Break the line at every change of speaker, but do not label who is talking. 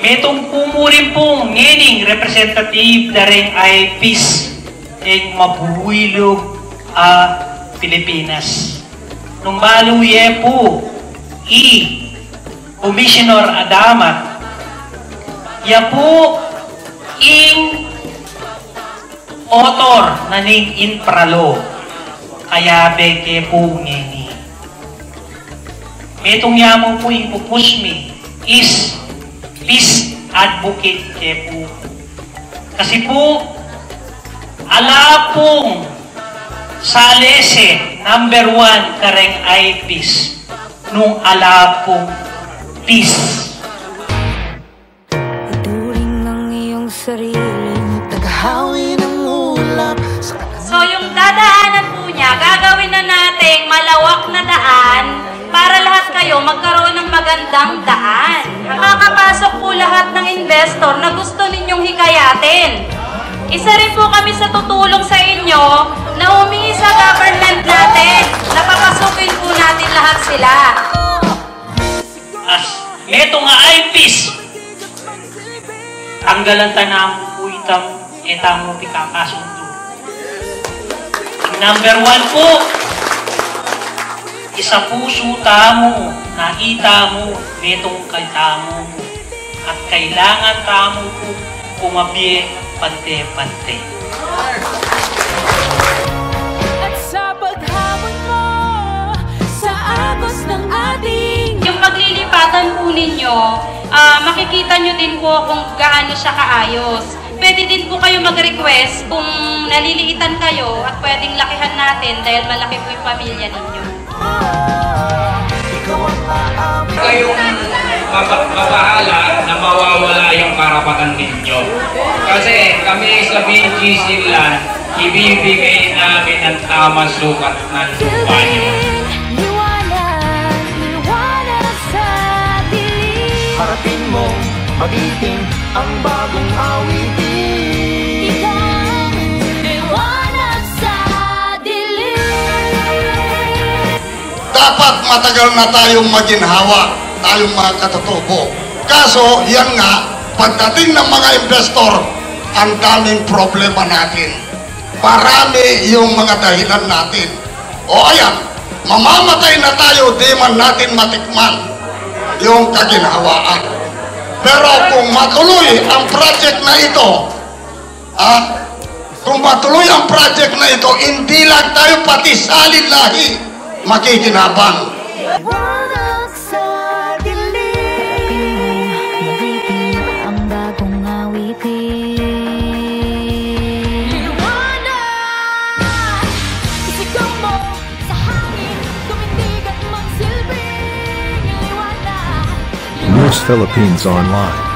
Metong pumurin pong ngening representative na rin ay peace ng mabuhilog Pilipinas. Nung baluye po Commissioner Adama, ya po author na ning infralo, kaya beke po ngeni. Metong yamong po ipupush me is peace advocate ke po. Kasi po, ala pong sa lese, number 1 kareng ay peace. Nung ala pong peace.
Ituring ng iyong sariling tagahawi ng ulap.
So yung dadaanan po niya, gagawin na nating malawak na daan para lahat kayo magkaroon ng magandang daan. Makakapasok po lahat ng investor na gusto ninyong hikayatin. Isa rin po kami sa tutulong sa inyo na humingi sa government natin na papasukin po natin lahat sila.
Ito nga ay peace. Tanggalan tanang po itang pikakasundo. Number 1 po, isa puso tamo, nakita mo, netong kaltamo mo. At kailangan tamo po pumabiye pante-pante.
At sa paghamon mo sa agos ng ating
Yung paglilipatan po ninyo, makikita nyo din po kung gaano siya kaayos. Pwede din po kayo mag-request kung naliliitan kayo at pwedeng lakihan natin dahil malaki po yung pamilya ninyo.
Kayong mabahala na mawawala yung karapatan ninyo. Kasi kami sa BGC Land, ibibigay namin ang tamang sukat ng lupa nyo.
harapin mo, magiting ang bagong awitin. Ikaw, liwanag sa dilim.
Dapat matagal na tayong maginhawa, tayong mga katutubo. Kaso, yan nga, pagdating ng mga investor, ang daming problema natin. Marami yung mga dahilan natin. O ayan, mamamatay na tayo, di man natin matikman yung kaginhawaan. Pero kung matuloy ang project na ito, kung matuloy ang project na ito, hindi lang tayo pati salid lahi makikinabang.
Liwanag sa dilim. Magiting ang bagong awitin. Liwanag! Isigaw mo sa hangin, tumindig at magsilbing liwanag.
News Philippines Online.